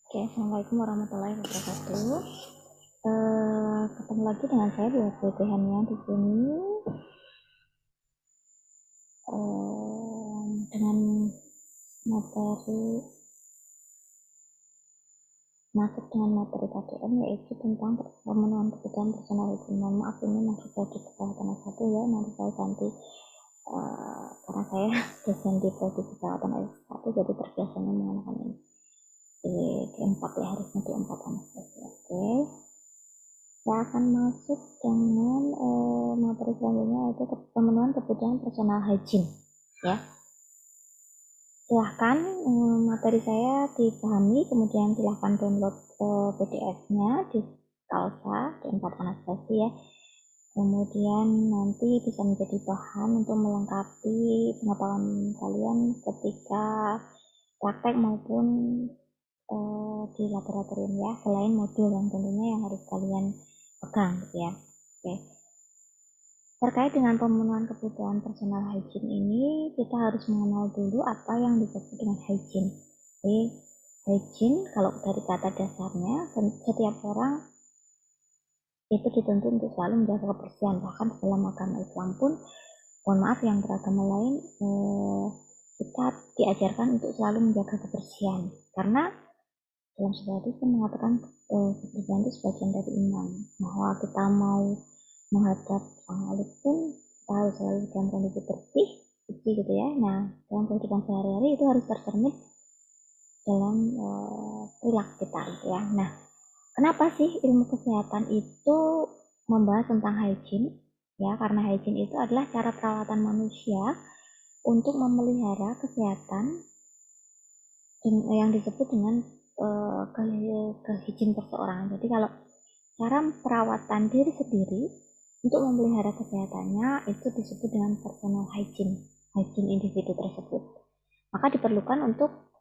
Oke, Assalamualaikum warahmatullahi wabarakatuh. Ketemu lagi dengan saya di Hania di sini dengan materi KDM, yaitu tentang pemenuhan kebutuhan personal izin. Maaf, ini masih prodi kesehatan S1 ya, nanti saya ganti karena saya dosen di prodi kesehatan S1, jadi terbiasanya menggunakan ini di 4 ya, harusnya di 4 anestesi. Oke, saya akan masuk dengan materi selanjutnya, yaitu pemenuhan kebutuhan personal hygiene ya. Silahkan materi saya dipahami, kemudian silahkan download PDF-nya di Kalsa di 4 anestesi ya. Kemudian nanti bisa menjadi bahan untuk melengkapi pengetahuan kalian ketika praktek maupun di laboratorium ya, selain modul yang tentunya yang harus kalian pegang gitu ya. Oke. Terkait dengan pemenuhan kebutuhan personal hygiene ini, kita harus mengenal dulu apa yang disebut dengan hygiene. Jadi, hygiene kalau dari kata dasarnya, setiap orang itu dituntut untuk selalu menjaga kebersihan. Bahkan dalam agama Islam pun, mohon maaf yang beragama lain, kita diajarkan untuk selalu menjaga kebersihan. Karena dalam sebuah hadis mengatakan kebersihan itu sebagian dari iman. Bahwa kita mau menghadap sang Malik pun kita harus selalu dalam kondisi bersih, suci gitu ya. Nah, dalam kehidupan sehari-hari itu harus tercermin dalam perilaku kita gitu ya. Nah, kenapa sih ilmu kesehatan itu membahas tentang hygiene? Ya, karena hygiene itu adalah cara perawatan manusia untuk memelihara kesehatan yang disebut dengan kehygiene seseorang. Jadi kalau cara perawatan diri sendiri untuk memelihara kesehatannya itu disebut dengan personal hygiene individu tersebut. Maka diperlukan untuk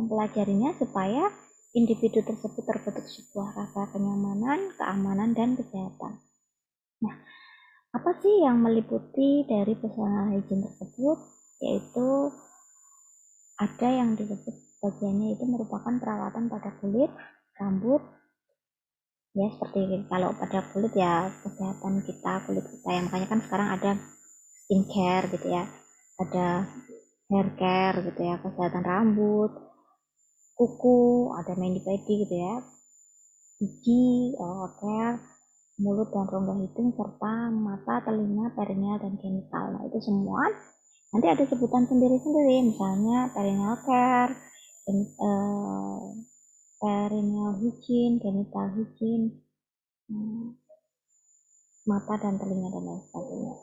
mempelajarinya supaya individu tersebut terbentuk sebuah rasa kenyamanan, keamanan, dan kesehatan. Nah, apa sih yang meliputi dari personal hygiene tersebut? Yaitu ada yang disebut bagiannya itu merupakan perawatan pada kulit, rambut, ya seperti kalau pada kulit ya kesehatan kita, kulit kita ya, makanya kan sekarang ada skincare gitu ya, ada hair care gitu ya, kesehatan rambut, kuku, ada mani pedi gitu ya, gigi, care, mulut dan rongga hidung, serta mata, telinga, perineal, dan genital. Nah, itu semua nanti ada sebutan sendiri-sendiri, misalnya perineal care, perineal hygiene, genital hygiene, mata dan telinga, dan lain sebagainya.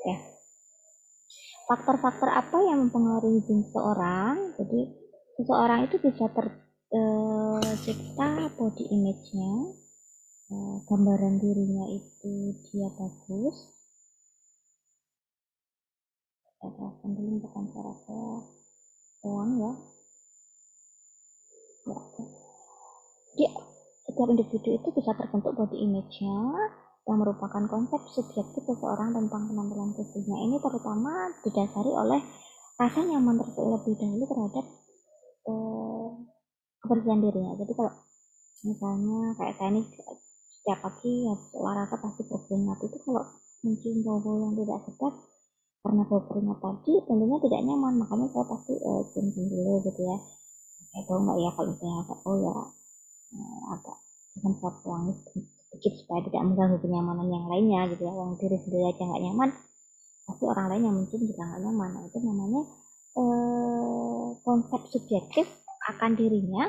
Ya. Faktor-faktor apa yang mempengaruhi hygiene seseorang? Jadi seseorang itu bisa tercipta body image-nya, gambaran dirinya itu dia bagus. Saya jelaskan dulu bukan cara saya ulang ya. Jadi setiap individu itu bisa terbentuk body image-nya yang merupakan konsep subjektif seseorang tentang penampilan tubuhnya. Ini terutama didasari oleh rasa nyaman terlebih dahulu terhadap kebersihan dirinya. Jadi kalau misalnya kayak saya ini setiap pagi habis olahraga pasti berkeringat, itu kalau mencium bau-bau yang tidak sedap karena bau keringat tadi tentunya tidak nyaman, makanya saya pasti cium-cium dulu gitu ya. Kayak bau nggak ya, kalau misalnya agak bau ya agak sempat wangi sedikit supaya tidak mengganggu kenyamanan yang lainnya gitu ya. Yang diri sendiri aja nggak nyaman, pasti orang lain yang mencium juga nggak nyaman. Nah, itu namanya konsep subjektif akan dirinya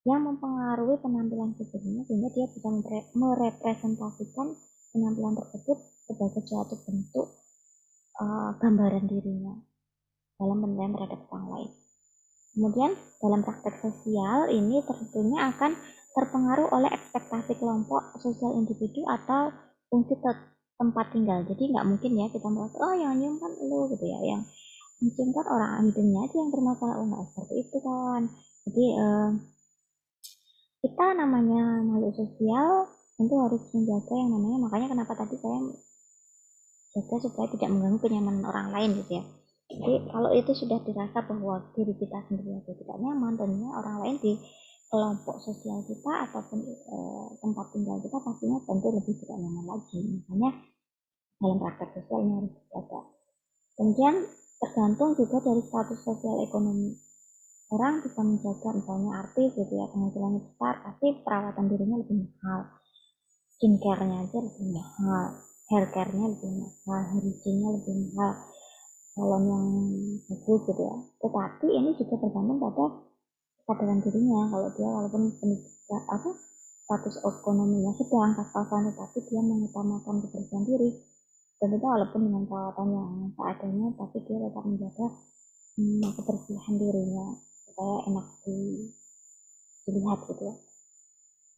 yang mempengaruhi penampilan tubuhnya, sehingga dia bisa merepresentasikan penampilan tersebut sebagai suatu bentuk gambaran dirinya dalam penilaian terhadap orang lain. Kemudian dalam praktek sosial ini tentunya akan terpengaruh oleh ekspektasi kelompok sosial individu atau fungsi tempat tinggal. Jadi nggak mungkin ya kita merasa oh yang nyium kan lu gitu ya, yang mencium kan orang hidungnya aja yang bermasalah. Oh nggak seperti itu kan. Jadi kita namanya makhluk sosial tentu harus menjaga yang namanya, makanya kenapa tadi saya jaga supaya tidak mengganggu kenyamanan orang lain gitu ya. Jadi kalau itu sudah dirasa bahwa diri kita sendiri aja tidak nyaman, tentunya orang lain di kelompok sosial kita ataupun tempat tinggal kita pastinya tentu lebih tidak nyaman lagi. Makanya dalam praktek sosial ini harus dijaga. Kemudian tergantung juga dari status sosial ekonomi. Orang bisa menjaga misalnya artis gitu ya, penghasilannya besar, tapi perawatan dirinya lebih mahal, skincare-nya aja lebih mahal, hair care-nya lebih mahal, hygiene-nya lebih mahal, salon yang bagus gitu ya. Tetapi ini juga tergantung pada kesadaran dirinya. Kalau dia walaupun pendidikan status ekonominya sedang pas-pasan, tetapi dia mengutamakan kebersihan diri, tentunya walaupun dengan perawatan yang seadanya, tapi dia tetap menjaga kebersihan dirinya supaya enak dilihat gitu ya.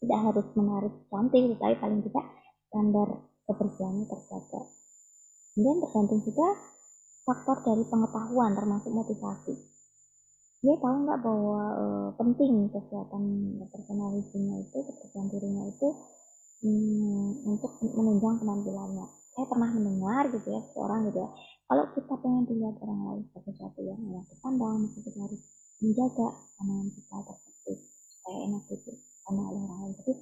Tidak harus menarik cantik, tetapi paling tidak standar kebersihannya terjaga. Kemudian tergantung juga faktor dari pengetahuan termasuk motivasi. Dia tahu nggak bahwa penting kesehatan personal hygiene itu, kebersihan dirinya itu untuk menunjang penampilannya. Saya pernah mendengar gitu ya, seorang gitu ya, kalau kita pengen dilihat orang lain sebagai sesuatu yang enak dipandang, maka kita harus menjaga pandangan kita tersebut supaya enak dipandang oleh orang lain. Jadi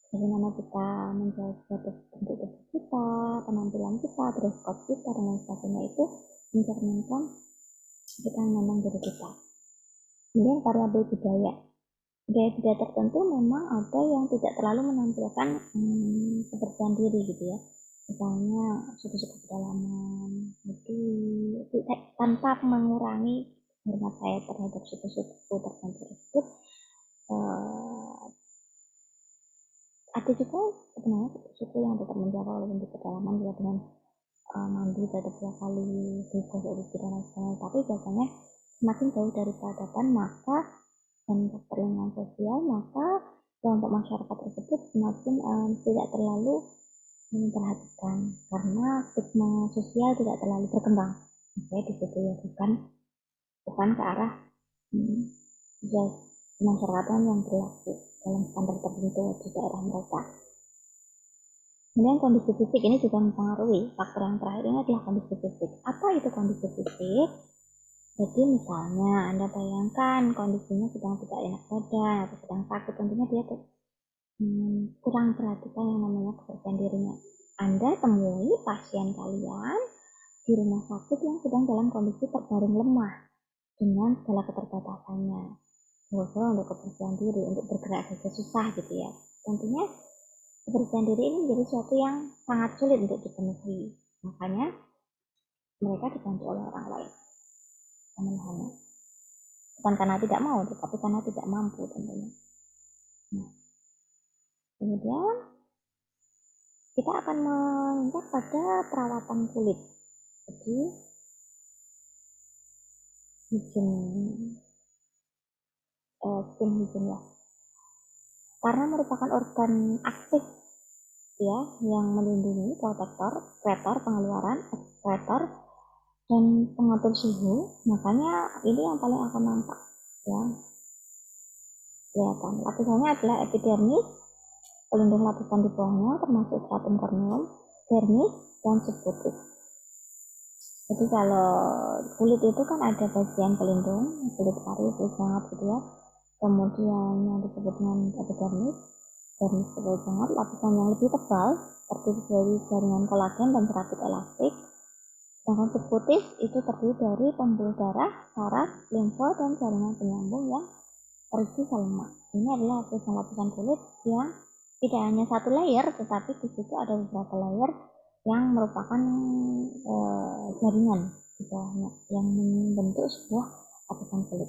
bagaimana kita menjaga bentuk tubuh kita, penampilan kita, dress code kita, dan lain sebagainya itu mencerminkan kita memang diri kita. Kemudian variabel budaya. Budaya tertentu memang ada yang tidak terlalu menampilkan kebersihan diri gitu ya. Misalnya suku-suku pedalaman itu tanpa mengurangi hormat saya terhadap suku-suku tertentu tersebut. Ada juga sebenarnya suku yang tetap menjaga walaupun di pedalaman juga dengan mandi tetap 2 kali digosok gigi dan lain sebagainya, tapi biasanya semakin jauh dari peradaban maka dan perlindungan sosial, maka kelompok masyarakat tersebut semakin tidak terlalu memperhatikan karena stigma sosial tidak terlalu berkembang. Makanya di situ ya bukan ke arah masyarakatan yang berlaku dalam standar tertentu di daerah mereka. Kemudian kondisi fisik ini juga mempengaruhi. Faktor yang terakhir ini adalah kondisi fisik. Apa itu kondisi fisik? Jadi misalnya Anda bayangkan kondisinya sedang tidak enak badan atau sedang sakit, tentunya dia kurang perhatikan yang namanya kebersihan dirinya. Anda temui pasien kalian di rumah sakit yang sedang dalam kondisi terbaring lemah dengan segala keterbatasannya. Berusaha untuk kebersihan diri, untuk bergerak saja susah gitu ya. Tentunya kebersihan diri ini menjadi sesuatu yang sangat sulit untuk dipenuhi. Makanya mereka dibantu oleh orang lain. Hanya bukan karena tidak mau, tetapi karena tidak mampu tentunya. Nah, kemudian kita akan menginjak pada perawatan kulit. Jadi skin hygiene ya, karena merupakan organ aktif ya yang melindungi, protektor pengeluaran, ekskretor, dan pengatur suhu. Makanya ini yang paling akan nampak ya, kelihatan. Lapisannya adalah epidermis, pelindung lapisan di bawahnya termasuk stratum corneum, dermis, dan subcutis. Jadi kalau kulit itu kan ada bagian pelindung, kulit kari, kulit hangat gitu ya. Kemudian yang disebut dengan epidermis, dermis kulit hangat, lapisan yang lebih tebal terdiri dari jaringan kolagen dan serabut elastik. Sedangkan subcutis itu terdiri dari pembuluh darah, saraf, limfa, dan jaringan penyambung yang terisi sel lemak. Ini adalah lapisan kulit yang tidak hanya satu layer, tetapi di situ ada beberapa layer yang merupakan jaringan di bawahnya yang membentuk sebuah lapisan kulit.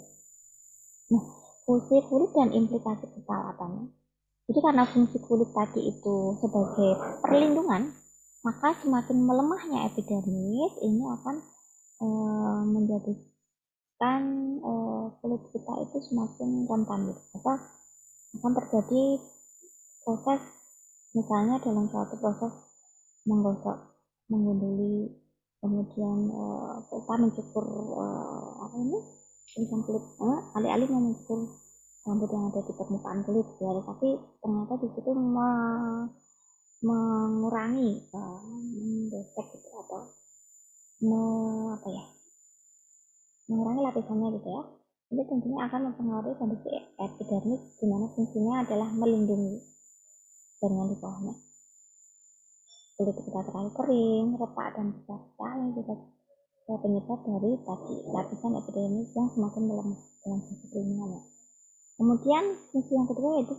Nah, fungsi kulit dan implikasi perawatannya. Jadi karena fungsi kulit tadi itu sebagai perlindungan, maka semakin melemahnya epidermis ini akan menjadikan kulit kita itu semakin rentan gitu. Maka akan terjadi proses, misalnya dalam suatu proses menggosok, menggunduli, kemudian kita mencukur tulisan kulit, alih-alih mencukur rambut yang ada di permukaan kulit ya, tapi ternyata di situ mengurangi mendesek gitu, atau mengurangi lapisannya gitu ya. Ini tentunya akan mempengaruhi kondisi epidermis, di mana fungsinya adalah melindungi jaringan di bawahnya. Kulit kita terlalu kering, retak, dan pecah-pecah yang juga penyebab dari tadi lapisan epidermis yang semakin melemah dalam fungsi perlindungannya. Kemudian fungsi yang kedua yaitu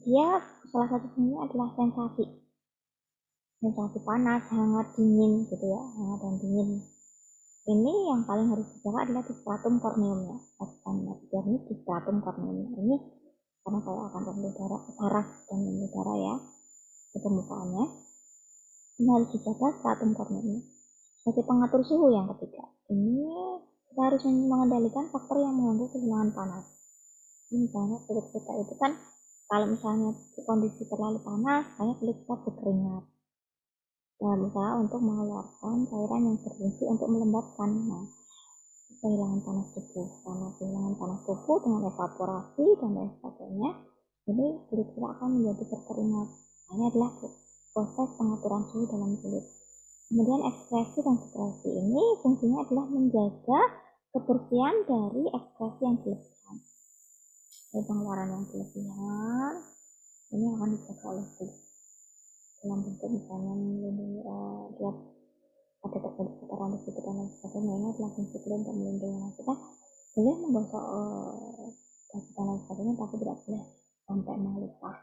dia salah satu fungsinya adalah sensasi panas, hangat, dingin gitu ya, hangat dan dingin. Ini yang paling harus dijaga adalah di stratum corneumnya, lapisan epidermis di stratum corneumnya. Ini karena saya akan pembuluh darah, saraf dan pembuluh darah ya ke permukaannya. Ini harus dijaga stratum corneumnya. Sebagai pengatur suhu yang ketiga, ini kita harus mengendalikan faktor yang mengganggu kehilangan panas. Ini misalnya kulit kita itu kan kalau misalnya kondisi terlalu panas, kayak kulit kita berkeringat. Berusaha untuk mengeluarkan cairan yang berfungsi untuk melembabkan kehilangan panas tubuh. Karena kehilangan panas tubuh dengan evaporasi dan lain sebagainya, jadi kulit kita akan menjadi berkeringat. Ini adalah proses pengaturan suhu dalam kulit. Kemudian ekspresi dan sekresi ini fungsinya adalah menjaga kebersihan dari ekspresi yang berlebihan. Dari pengeluaran yang berlebihan ini akan dijaga oleh kulit dalam bentuk misalnya melindungi dia ada terjadi kotoran di situ dan lain sebagainya. Ini adalah fungsi kulit untuk melindungi kita boleh menggosok kaki dan lain sebagainya, tapi tidak boleh sampai melupas.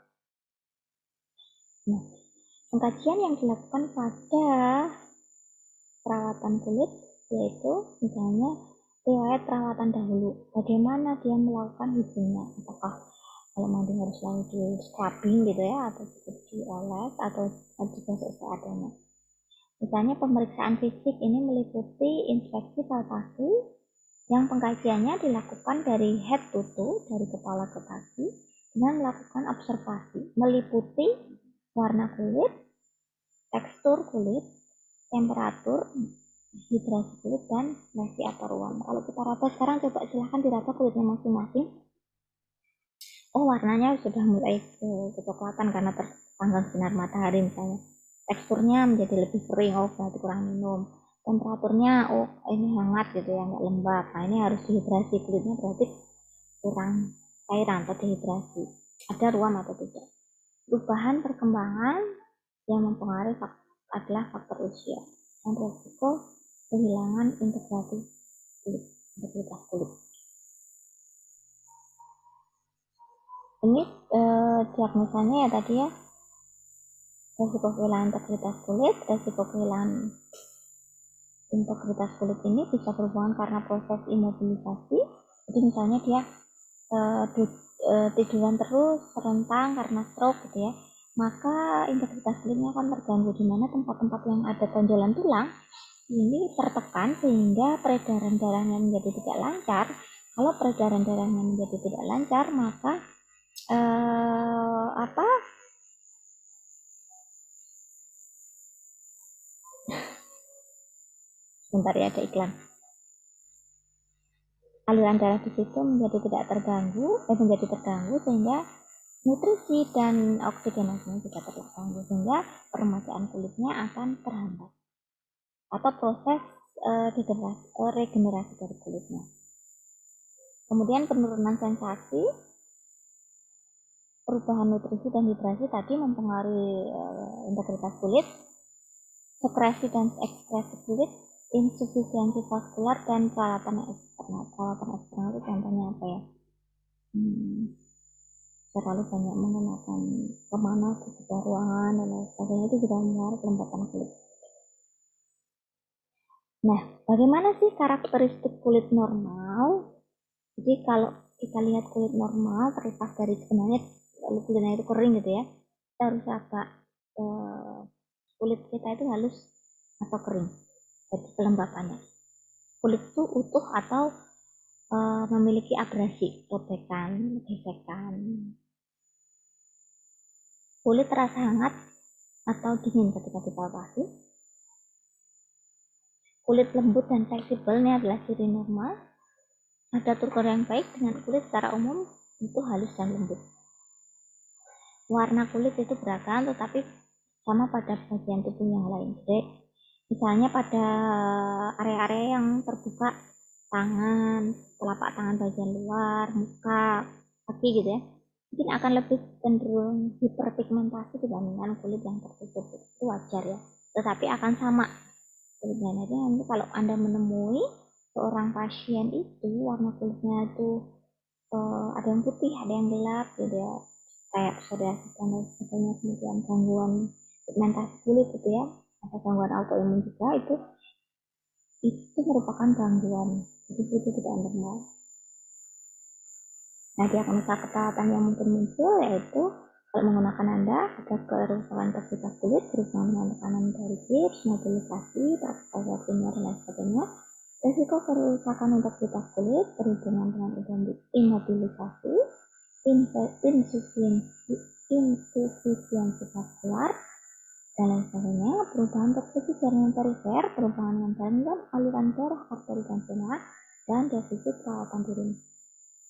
Nah, pengkajian yang dilakukan pada perawatan kulit yaitu misalnya riwayat perawatan dahulu, bagaimana dia melakukan higienisnya, apakah kalau mandi harus selalu di scrubbing gitu ya, atau cukup dioles atau digosok seadanya. Misalnya pemeriksaan fisik ini meliputi inspeksi palpasi yang pengkajiannya dilakukan dari head to toe, dari kepala ke kaki, dengan melakukan observasi meliputi warna kulit, tekstur kulit, temperatur, hidrasi kulit, dan lesi atau ruam. Kalau kita raba sekarang, coba silahkan diraba kulitnya masing-masing. Oh, warnanya sudah mulai kecoklatan karena terpanggang sinar matahari misalnya. Teksturnya menjadi lebih kering, oh berarti kurang minum. Temperaturnya, oh ini hangat gitu ya, nggak lembab. Nah ini harus dihidrasi kulitnya, berarti kurang cairan atau dehidrasi. Ada ruam atau tidak. Perubahan perkembangan yang mempengaruhi adalah faktor usia dan resiko kehilangan integritas kulit. Ini diagnosanya ya tadi ya, resiko kehilangan integritas kulit ini bisa berhubungan karena proses imobilisasi. Jadi misalnya dia tiduran terus serentang karena stroke gitu ya, maka integritas kulitnya akan terganggu, di mana tempat-tempat yang ada tonjolan tulang ini tertekan sehingga peredaran darahnya menjadi tidak lancar. Kalau peredaran darahnya menjadi tidak lancar, maka sebentar ya, ada iklan. Aliran darah di situ menjadi terganggu sehingga nutrisi dan oksigenasinya juga terganggu, sehingga peremajaan kulitnya akan terhambat atau proses regenerasi dari kulitnya. Kemudian penurunan sensasi, perubahan nutrisi dan hidrasi tadi mempengaruhi integritas kulit, sekresi dan ekspresi kulit, insufisiensi vaskular, dan peralatan eksternal. Peralatan eksternal itu contohnya apa ya? Terlalu banyak menggunakan pemanas di sekitar ruangan dan lain sebagainya, itu juga mempengaruhi kelembapan kulit. Nah, bagaimana sih karakteristik kulit normal? Jadi kalau kita lihat kulit normal, terlepas dari sebenarnya kulitnya itu kering gitu ya, kita harus agak kulit kita itu halus atau kering, jadi kelembapannya. Kulit itu utuh atau memiliki abrasi, robekan, gesekan. Kulit terasa hangat atau dingin ketika dipalpasi. Kulit lembut dan fleksibel ini adalah ciri normal. Ada turgor yang baik dengan kulit secara umum itu halus dan lembut. Warna kulit itu beragam, tetapi sama pada bagian tubuh yang lain. Jadi misalnya pada area-area yang terbuka tangan, telapak tangan bagian luar, muka, kaki gitu ya, mungkin akan lebih cenderung hiperpigmentasi dibandingkan kulit yang tertutup. Itu wajar ya, tetapi akan sama kulitnya. Jadi nanti kalau Anda menemui seorang pasien itu warna kulitnya itu ada yang putih, ada yang gelap gitu ya, kayak psoriasis dan lain sebagainya, kemudian gangguan pigmentasi kulit gitu ya, ada gangguan autoimun juga, itu merupakan gangguan, jadi itu tidak normal. Nah, diagnosa perawatan yang mungkin muncul yaitu kalau menggunakan Anda ada kerusakan integritas kulit berhubungan dengan tekanan dari gips, mobilisasi, transfer kimia dan lain sebagainya. Risiko kerusakan integritas kulit berhubungan dengan imobilisasi, insufisiensi vaskular, dan lain sebagainya. Perubahan terjadi jaringan perifer, perubahan dengan gangguan aliran darah arteri dan vena, dan defisit perawatan diri.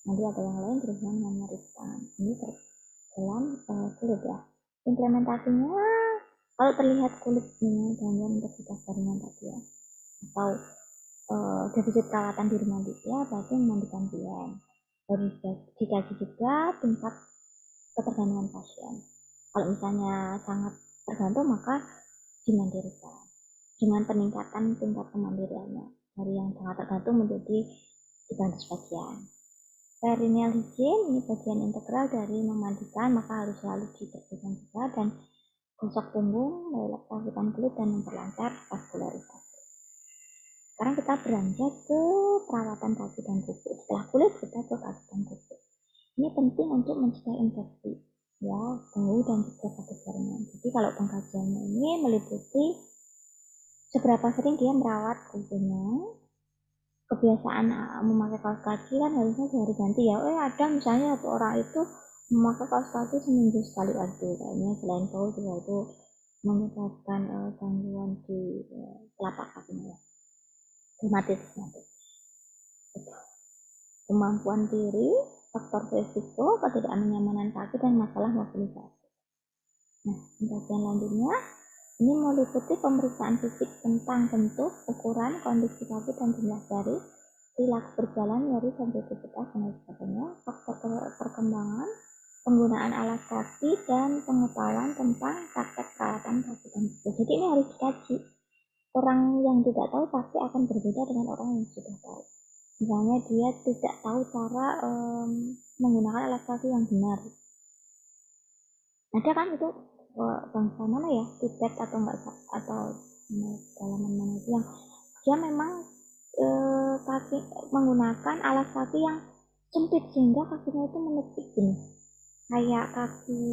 Nanti ada yang lain berhubungan dengan nyeri tangan. Ini dalam kulit ya. Implementasinya kalau terlihat kulit ini gangguan integritas jaringan tadi ya, atau defisit perawatan diri mandi ya, berarti memandikan klien. Harus dikaji juga tingkat ketergantungan pasien. Kalau misalnya sangat tergantung, maka dimandirikan dengan peningkatan tingkat kemandiriannya dari yang sangat tergantung menjadi dibantu sebagian. Perineal hygiene ini bagian integral dari memandikan, maka harus selalu dibersihkan juga dan gosok punggung, melakukan kulit dan memperlancar vaskularisasi. Sekarang kita beranjak ke perawatan kaki dan kuku. Setelah kulit kita ke kaki dan kuku. Ini penting untuk mencegah infeksi, ya, bau dan juga sakit jaringan. Jadi kalau pengkajiannya ini meliputi seberapa sering dia merawat kukunya, kebiasaan memakai kaos kaki kan harusnya sehari ganti ya. Ada misalnya satu orang itu memakai kaos kaki seminggu sekali, kayaknya selain bau juga itu menyebabkan gangguan di telapak kakinya, rematisme. Kemampuan diri, faktor risiko, ketidaknyamanan kaki, dan masalah mobilisasi. Nah, bagian lanjutnya ini meliputi pemeriksaan fisik tentang bentuk, ukuran, kondisi kaki dan jumlah jari, perilaku berjalan, nyeri, sensitivitas dan lain sebagainya, faktor perkembangan, penggunaan alas kaki, dan pengetahuan tentang praktek perawatan kaki dan kuku. Jadi ini harus dikaji. Orang yang tidak tahu pasti akan berbeda dengan orang yang sudah tahu. Misalnya dia tidak tahu cara menggunakan alas kaki yang benar. Ada kan itu bangsa mana ya, Tibet atau enggak, atau dalaman mana itu yang dia memang kaki menggunakan alas kaki yang sempit sehingga kakinya itu menepik gini, kayak kaki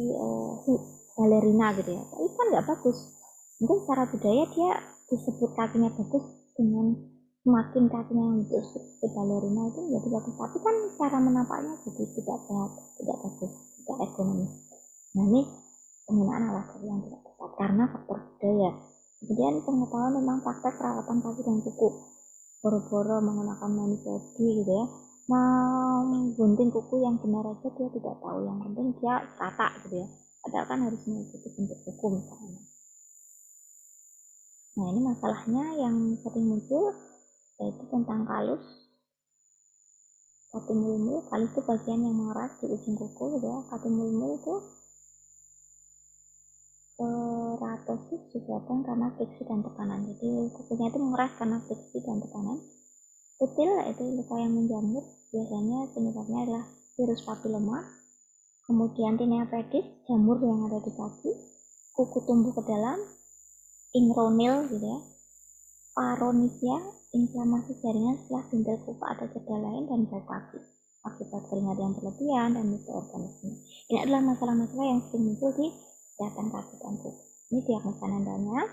balerina gitu ya. Tapi kan nggak bagus. Mungkin secara budaya dia disebut kakinya bagus dengan semakin kakinya yang bentuk seperti balerina itu menjadi bagus, tapi kan cara menampaknya jadi tidak sehat, tidak bagus, tidak ergonomis. Nah, ini penggunaan alas kaki yang tidak tepat karena faktor budaya. Kemudian pengetahuan tentang praktek perawatan kaki dan kuku, boro-boro menggunakan mani-pedi gitu ya, mau gunting kuku yang benar aja dia tidak tahu, yang penting dia rata gitu ya, padahal kan harus mengikuti bentuk kuku misalnya. Nah, ini masalahnya yang sering muncul yaitu tentang kalus, cutting mulmul. Kalus itu bagian yang mengeras di ujung kuku gitu ya. Cutting mulmul itu keratosis disebabkan karena friksi dan tekanan. Jadi kukunya itu mengeras karena friksi dan tekanan. Kutil yaitu luka yang menjamur, biasanya penyebabnya adalah virus papiloma. Kemudian tinea pedis, jamur yang ada di kaki. Kuku tumbuh ke dalam, inguinal gitu ya. Paronisia, inflamasi jaringan setelah bintil kuku atau cedera lain, dan bau kaki akibat keringat yang berlebihan dan mikroorganisme. Ini adalah masalah-masalah yang sering muncul di kesehatan kaki dan kuku. Ini diagnosa andanya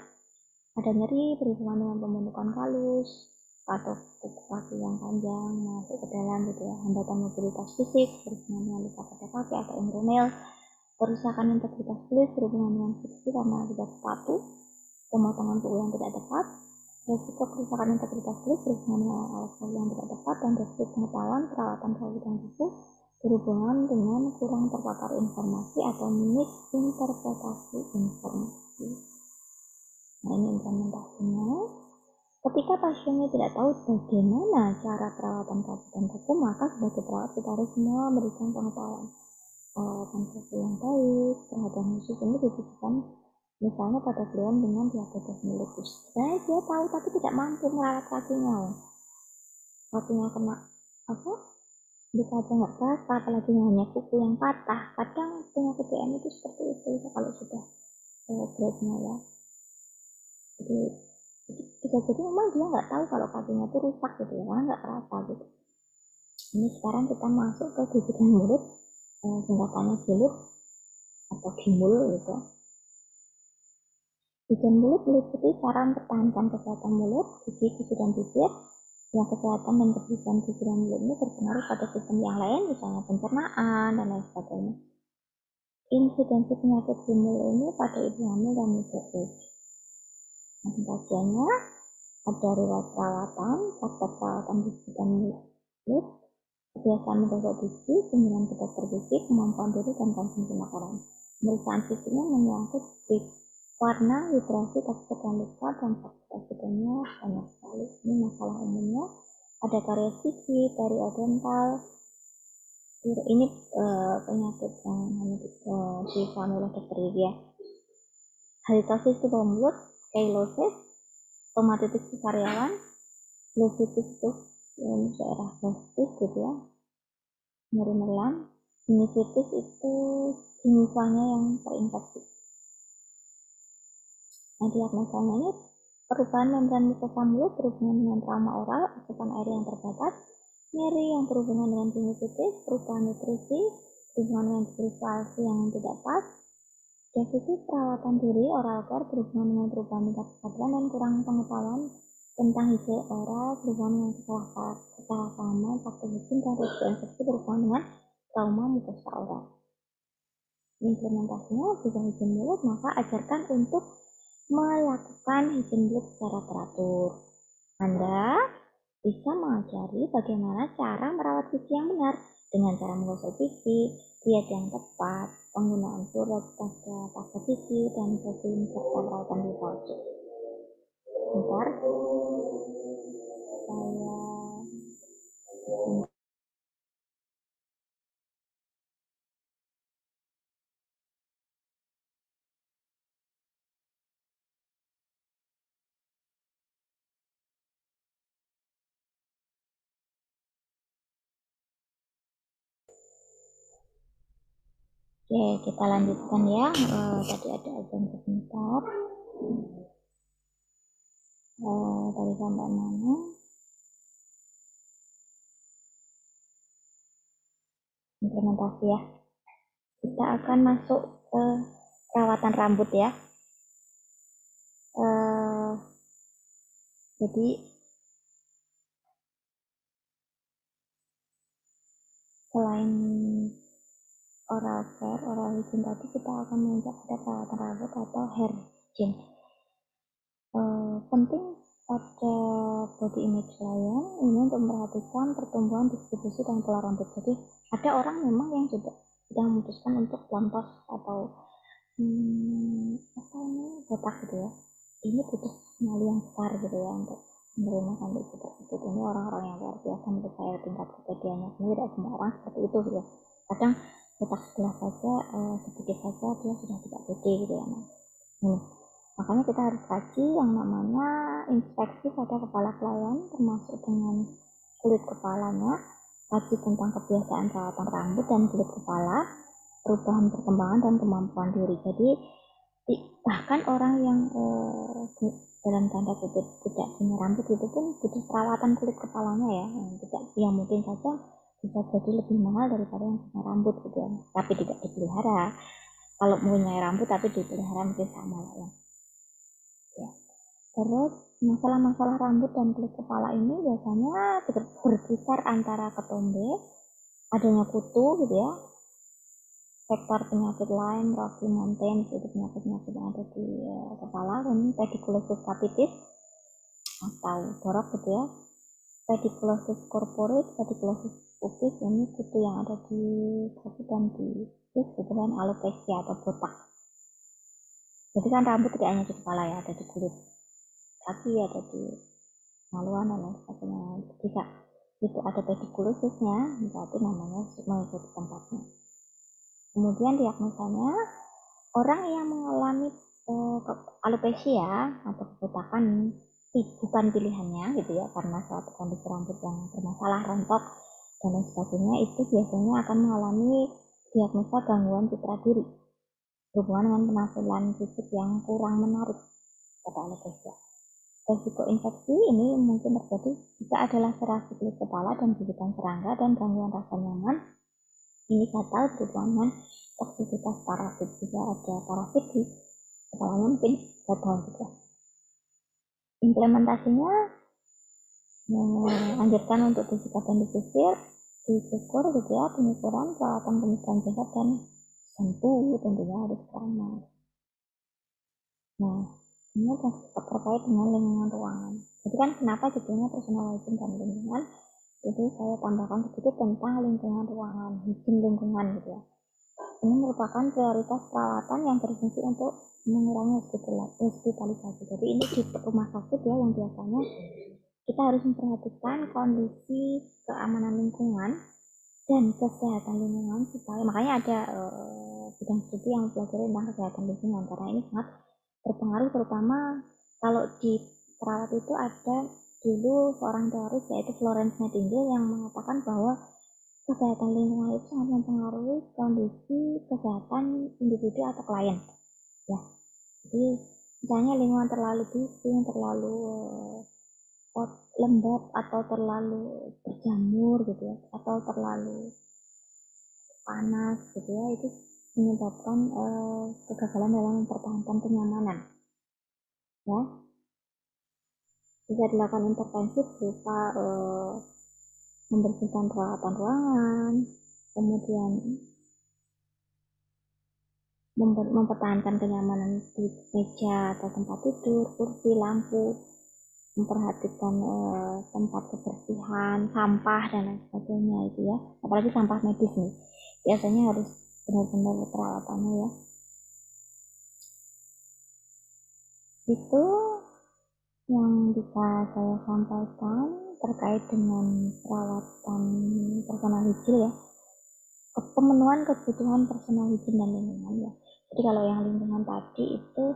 ada nyeri berhubungan dengan pembentukan kalus atau kuku kaki yang panjang masuk ke dalam gitu ya, hambatan mobilitas fisik berhubungan dengan luka pada kaki atau inguinal, kerusakan integritas kulit berhubungan dengan friksi karena akibat sepatu, pemotongan kuku yang tidak tepat, risiko kerusakan integritas kulit berhubungan dengan alas kaki yang tidak tepat, dan risiko pengetahuan perawatan kaki dan kuku berhubungan dengan kurang terpapar informasi atau misinterpretasi informasi. Nah, ini implementasinya. Ketika pasiennya tidak tahu bagaimana cara perawatan kaki dan kuku, maka sebagai perawat kita harus semua memberikan pengetahuan kaki yang baik, perhatian khusus ini diberikan misalnya pada klien dengan diabetes mellitus. Sebenarnya dia tahu tapi tidak mampu merawat kakinya, kena apa? Bisa aja nggak kerasa, apalagi hanya kuku yang patah. Kadang penyakit DM itu seperti itu kalau sudah grade-nya ya. Jadi bisa jadi memang dia nggak tahu kalau kakinya itu rusak gitu ya, karena nggak kerasa gitu. Ini sekarang kita masuk ke gigi dan mulut, singkatannya GIMUL atau GIMUL gitu. Gigi dan mulut meliputi cara mempertahankan kesehatan mulut, gigi dan bibir. Yang kesehatan dan kebersihan gigi dan mulut ini berpengaruh pada sistem yang lain, misalnya pencernaan dan lain sebagainya. Insidensi penyakit GIMUL ini pada ibu hamil dan middle-age. Kajiannya ada riwayat perawatan, praktek perawatan gigi dan mulut, kebiasaan menjaga gigi, kunjungan ke dokter gigi, kemampuan diri dan konsumsi makanan. Pemeriksaan fisiknya menyangkut warna, hidrasi, tekstur dan luka, dan faktor-faktornya banyak sekali. Ini masalah umumnya. Ada karies gigi, periodontal. Ini penyakit yang hanya dipahami oleh dokter gigi ya. Halitosis itu bawah mulut, scayosis, stomatitis itu karyawan, glossitis itu daerah plastis gitu ya, nyeri menelan, sinusitis itu gingivalnya yang terinfeksi. Nah, diagnosanya ini perubahan membran mukosa mulut berhubungan dengan trauma oral, asupan air yang terbatas, nyeri yang berhubungan dengan sinusitis, perubahan nutrisi, berhubungan dengan spiritualisi yang tidak pas, defisit perawatan diri oral care berhubungan dengan perubahan tingkat kesadaran dan kurang pengetahuan tentang higiene oral berhubungan dengan kesalahpahaman faktor hukum dan risiko infeksi berhubungan dengan trauma mukosa oral. Implementasinya jika higiene mulut, maka ajarkan untuk melakukan higiene mulut secara teratur. Anda bisa mengajari bagaimana cara merawat gigi yang benar dengan cara menggosok gigi, diet yang tepat, penggunaan fluoride pada pasta gigi, dan bersihin serta perawatan gigi palsu. Bentar, oke, kita lanjutkan ya. Tadi ada azan sebentar. Tadi sampai mana? Implementasi ya. Kita akan masuk ke perawatan rambut ya. Jadi selain oral care, oral hygiene tadi, kita akan menginjak pada perawatan rambut atau hair hygiene. Penting pada body image klien ini untuk memperhatikan pertumbuhan, distribusi, dan pola rambut. Jadi ada orang memang yang juga sedang memutuskan untuk lontos atau botak gitu ya. Ini butuh nyali yang besar gitu ya untuk menerima rambut tersebut. Ini orang-orang yang luar biasa menurut saya tingkat kepediannya. Ini tidak semua orang seperti itu gitu ya. Kadang botak sebelah saja, sedikit saja dia sudah tidak pede gitu ya. Makanya kita harus kaji yang namanya inspeksi pada kepala klien, termasuk dengan kulit kepalanya, kaji tentang kebiasaan perawatan rambut dan kulit kepala, perubahan perkembangan dan kemampuan diri. Jadi bahkan orang yang dalam tanda kutip tidak punya rambut itu pun butuh perawatan kulit kepalanya ya, yang mungkin saja bisa jadi lebih mahal daripada yang punya rambut gitu ya, tapi tidak dipelihara. Kalau punya rambut tapi dipelihara mungkin sama lah ya. Terus masalah-masalah rambut dan kulit kepala ini biasanya berkisar antara ketombe, adanya kutu gitu ya, faktor penyakit lain, Rocky Mountain, itu penyakit-penyakit yang ada di kepala, dan pediculosis capitis atau borok gitu ya, pediculosis corporis, pediculosis pubis, ini kutu yang ada di kaki dan di gitu kan, alopecia atau botak. Jadi kan rambut tidak hanya di kepala ya, ada di kulit kaki, ada di maluan dan lain sebagainya. Jika itu ada pedikulosusnya, berarti namanya mengikuti tempatnya. Kemudian diagnosanya, orang yang mengalami alopecia atau kebotakan bukan pilihannya gitu ya, karena suatu kondisi rambut yang bermasalah, rontok dan lain sebagainya, itu biasanya akan mengalami diagnosa gangguan citra diri berhubungan dengan penampilan fisik yang kurang menarik pada alopecia. Resiko infeksi ini mungkin terjadi jika ada laserasi kulit kepala dan gigitan serangga dan gangguan rasa nyaman. Ini fatal berhubungan dengan toksisitas parasit. Jika ada parasit di kepalanya mungkin fatal juga. Implementasinya menganjurkan untuk disikat dan disisir, dicukur gitu ya, penyukuran, perawatan penyucian sehat dan shampoo tentunya harus ramah. Nah, ini terkait dengan lingkungan ruangan. Jadi kan kenapa judulnya personal hygiene dan lingkungan? Jadi saya tambahkan sedikit tentang lingkungan ruangan, hygiene lingkungan gitu ya. Ini merupakan prioritas perawatan yang berfungsi untuk mengurangi hospitalisasi. Jadi ini di rumah sakit ya, yang biasanya kita harus memperhatikan kondisi keamanan lingkungan dan kesehatan lingkungan, supaya makanya ada bidang studi yang mempelajari tentang kesehatan lingkungan, karena ini sangat berpengaruh, terutama kalau di perawat itu ada dulu seorang teoris yaitu Florence Nightingale yang mengatakan bahwa kesehatan lingkungan itu sangat mempengaruhi kondisi kesehatan individu atau klien ya. Jadi misalnya lingkungan terlalu bising, terlalu lembab atau terlalu berjamur gitu ya, atau terlalu panas gitu ya, itu menyebabkan kegagalan dalam mempertahankan kenyamanan ya. Bisa dilakukan intervensi berupa membersihkan peralatan ruangan, kemudian mempertahankan kenyamanan di meja atau tempat tidur, kursi, lampu, memperhatikan tempat kebersihan, sampah dan lain sebagainya itu ya. Apalagi sampah medis nih, biasanya harus benar-benar perawatannya ya. Itu yang bisa saya sampaikan terkait dengan perawatan personal hygiene ya, pemenuhan kebutuhan personal hygiene dan lingkungan ya. Jadi kalau yang lingkungan tadi itu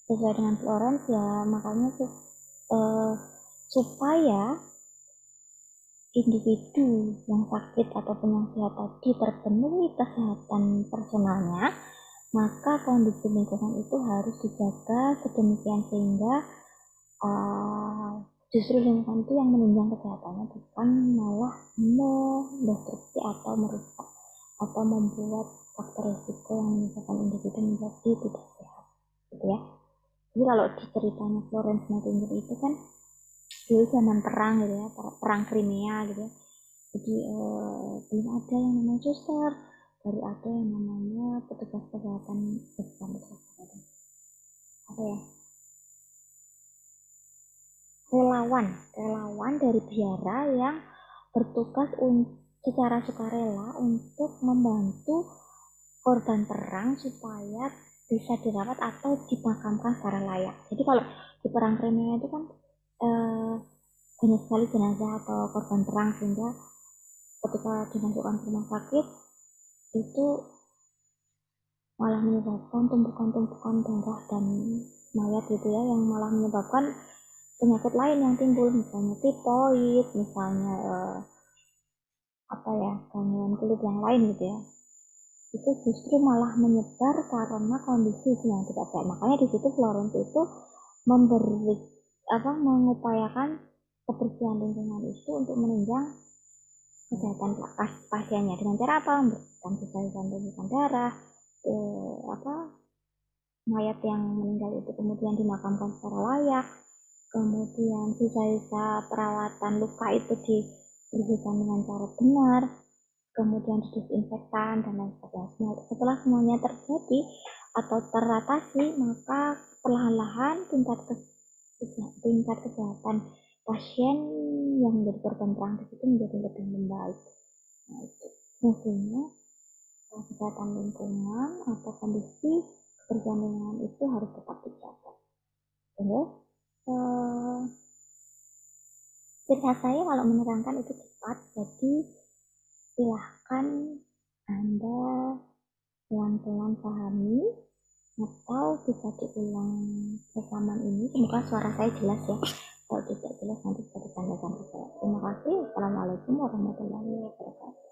sesuai dengan Florence ya, makanya supaya individu yang sakit ataupun yang sehat tadi terpenuhi kesehatan personalnya, maka kondisi lingkungan itu harus dijaga sedemikian sehingga justru lingkungan itu yang menunjang kesehatannya, bukan malah mendestruksi atau merusak atau membuat faktor risiko yang menyebabkan individu menjadi tidak sehat gitu ya. Jadi kalau di ceritanya Florence Nightingale itu kan dulu zaman perang gitu ya, perang Crimea gitu ya. Jadi belum ada yang namanya suster, baru ada yang namanya petugas kesehatan, apa ya, relawan dari biara yang bertugas secara sukarela untuk membantu korban perang supaya bisa dirawat atau dimakamkan secara layak. Jadi kalau di perang Crimea itu kan banyak sekali jenazah atau korban perang, sehingga ketika dimasukkan ke rumah sakit itu malah menyebabkan tumpukan-tumpukan darah dan mayat gitu ya, yang malah menyebabkan penyakit lain yang timbul, misalnya tipoid, misalnya gangguan kulit yang lain gitu ya. Itu justru malah menyebar karena kondisi yang tidak sehat. Makanya di situ Florence itu mengupayakan kebersihan lingkungan itu untuk menunjang kesehatan pasiennya dengan cara apa? Memberikan sisa-sisa tumpukan darah, mayat yang meninggal itu kemudian dimakamkan secara layak, kemudian sisa-sisa perawatan luka itu dibersihkan dengan cara benar, kemudian didisinfektan dan lain sebagainya. Setelah semuanya terjadi atau teratasi, maka perlahan-lahan tingkat kesehatan pasien yang menjadi korban perang itu menjadi lebih membaik. Nah, itu fungsinya kesehatan lingkungan atau kondisi kebersihan lingkungan itu harus tetap dijaga. Oke. Ciri khas saya kalau menerangkan itu cepat, jadi silahkan Anda pelan-pelan pahami, atau bisa diulang rekaman ini. Semoga suara saya jelas ya. Kalau tidak jelas nanti bisa ditanyakan ke saya. Terima kasih. Assalamualaikum warahmatullahi wabarakatuh.